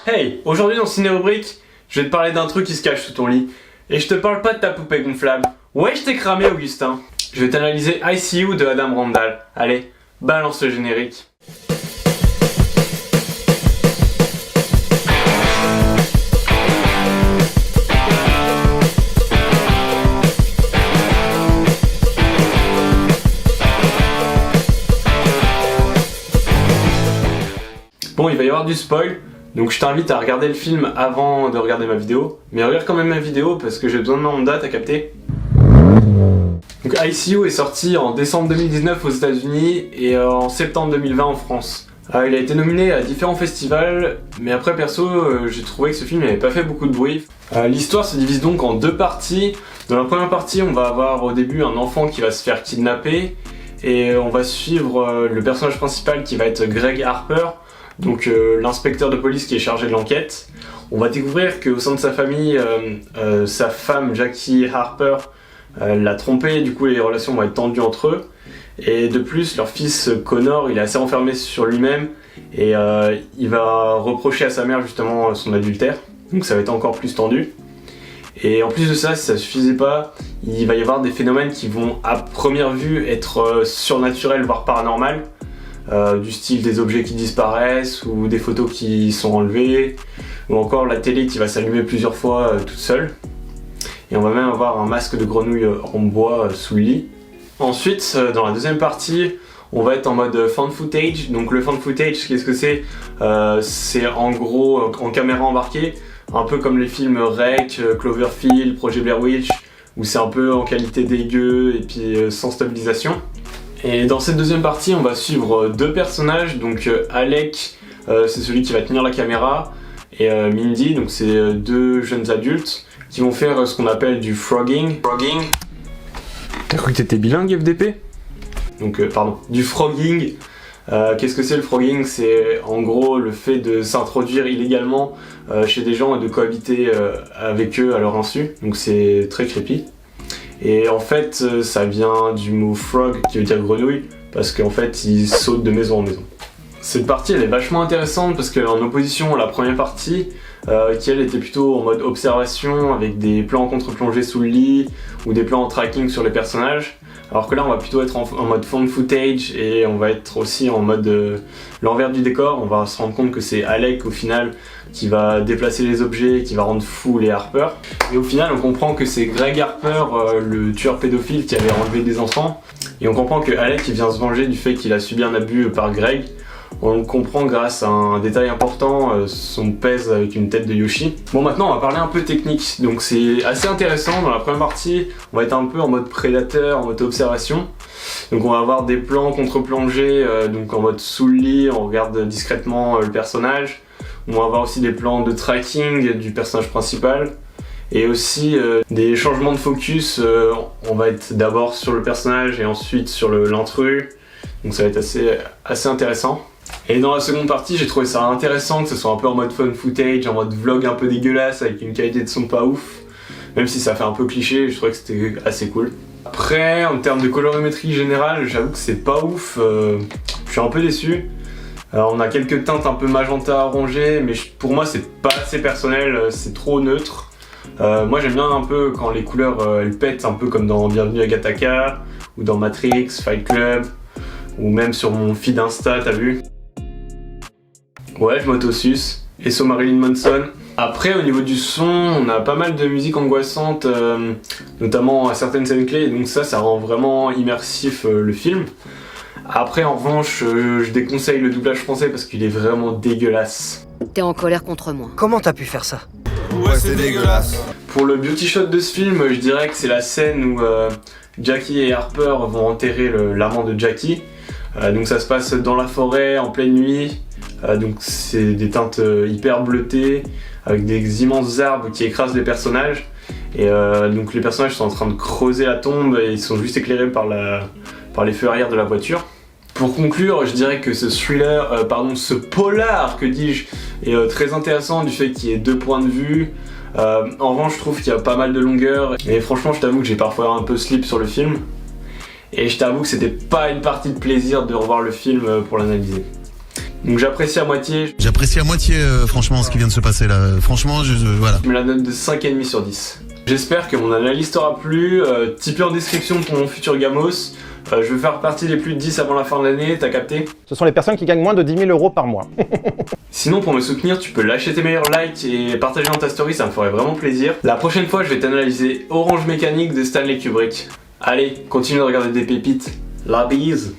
Hey, aujourd'hui dans Ciné Rubrique, je vais te parler d'un truc qui se cache sous ton lit. Et je te parle pas de ta poupée gonflable. Ouais, je t'ai cramé, Augustin. Je vais t'analyser ICU de Adam Randall. Allez, balance le générique. Bon, il va y avoir du spoil, donc je t'invite à regarder le film avant de regarder ma vidéo. Mais regarde quand même ma vidéo parce que j'ai besoin de ma Honda, t'as capté? Donc ICU est sorti en décembre 2019 aux États-Unis et en septembre 2020 en France. Il a été nominé à différents festivals, mais après perso, j'ai trouvé que ce film n'avait pas fait beaucoup de bruit. L'histoire se divise donc en deux parties. Dans la première partie, on va avoir au début un enfant qui va se faire kidnapper et on va suivre le personnage principal qui va être Greg Harper. Donc l'inspecteur de police qui est chargé de l'enquête. On va découvrir qu'au sein de sa famille, sa femme Jackie Harper l'a trompé, du coup les relations vont être tendues entre eux. Et de plus, leur fils Connor, il est assez renfermé sur lui-même et il va reprocher à sa mère justement son adultère. Donc ça va être encore plus tendu. Et en plus de ça, si ça suffisait pas, il va y avoir des phénomènes qui vont à première vue être surnaturels voire paranormales. Du style des objets qui disparaissent ou des photos qui sont enlevées ou encore la télé qui va s'allumer plusieurs fois toute seule et on va même avoir un masque de grenouille en bois sous le lit. Ensuite dans la deuxième partie on va être en mode found footage. Donc le found footage, qu'est-ce que c'est? C'est en gros en caméra embarquée, un peu comme les films Rec, Cloverfield, Projet Blair Witch, où c'est un peu en qualité dégueu et puis sans stabilisation. Et dans cette deuxième partie, on va suivre deux personnages, donc Alec, c'est celui qui va tenir la caméra, et Mindy, donc c'est deux jeunes adultes qui vont faire ce qu'on appelle du frogging. T'as cru que t'étais bilingue, FDP? Donc pardon, du frogging. Qu'est-ce que c'est le frogging? C'est en gros le fait de s'introduire illégalement chez des gens et de cohabiter avec eux à leur insu, donc c'est très creepy. Et en fait, ça vient du mot frog qui veut dire grenouille, parce qu'en fait, ils sautent de maison en maison. Cette partie, elle est vachement intéressante parce qu'elle est en opposition à la première partie, qui elle était plutôt en mode observation, avec des plans en contre-plongée sous le lit, ou des plans en tracking sur les personnages. Alors que là, on va plutôt être en mode found footage, et on va être aussi en mode l'envers du décor. On va se rendre compte que c'est Alec, au final, qui va déplacer les objets, qui va rendre fou les Harper. Et au final, on comprend que c'est Greg Harper, le tueur pédophile qui avait enlevé des enfants. Et on comprend que Alec il vient se venger du fait qu'il a subi un abus par Greg. On le comprend grâce à un détail important, son pèse avec une tête de Yoshi. Bon, maintenant on va parler un peu technique, donc c'est assez intéressant. Dans la première partie, on va être un peu en mode prédateur, en mode observation. Donc on va avoir des plans contre-plongés, donc en mode sous le lit, on regarde discrètement le personnage. On va avoir aussi des plans de tracking du personnage principal. Et aussi des changements de focus, on va être d'abord sur le personnage et ensuite sur l'intrus. Donc ça va être assez intéressant. Et dans la seconde partie, j'ai trouvé ça intéressant que ce soit un peu en mode fun footage, en mode vlog un peu dégueulasse avec une qualité de son pas ouf. Même si ça fait un peu cliché, je trouvais que c'était assez cool. Après, en termes de colorimétrie générale, j'avoue que c'est pas ouf, je suis un peu déçu. Alors, on a quelques teintes un peu magenta orangé, mais pour moi c'est pas assez personnel, c'est trop neutre. Moi j'aime bien un peu quand les couleurs elles pètent, un peu comme dans Bienvenue à Gattaca, ou dans Matrix, Fight Club, ou même sur mon feed Insta, t'as vu? Ouais, je m'autosuce. Et sur Marilyn Manson. Après, au niveau du son, on a pas mal de musique angoissante, notamment à certaines scènes clés, donc ça rend vraiment immersif le film. Après, en revanche, je déconseille le doublage français parce qu'il est vraiment dégueulasse. T'es en colère contre moi. Comment t'as pu faire ça? Ouais, c'est dégueulasse. Pour le beauty shot de ce film, je dirais que c'est la scène où Jackie et Harper vont enterrer l'amant de Jackie. Donc ça se passe dans la forêt, en pleine nuit. Donc c'est des teintes hyper bleutées, avec des immenses arbres qui écrasent les personnages. Et donc les personnages sont en train de creuser la tombe et ils sont juste éclairés par les feux arrière de la voiture. Pour conclure, je dirais que ce polar, que dis-je, est très intéressant du fait qu'il y ait deux points de vue. En revanche, je trouve qu'il y a pas mal de longueur et franchement, je t'avoue que j'ai parfois un peu slip sur le film. Et je t'avoue que c'était pas une partie de plaisir de revoir le film pour l'analyser. Donc j'apprécie à moitié. J'apprécie à moitié franchement ce qui vient de se passer là. Franchement, voilà. Je mets la note de 5,5 sur 10. J'espère que mon analyse t'aura plu. Tipeee en description pour mon futur Gamos. Je vais faire partie des plus de 10 avant la fin de l'année, t'as capté? Ce sont les personnes qui gagnent moins de 10 000 € par mois. Sinon, pour me soutenir, tu peux lâcher tes meilleurs likes et partager dans ta story, ça me ferait vraiment plaisir. La prochaine fois, je vais t'analyser Orange Mécanique de Stanley Kubrick. Allez, continue de regarder des pépites. La bise!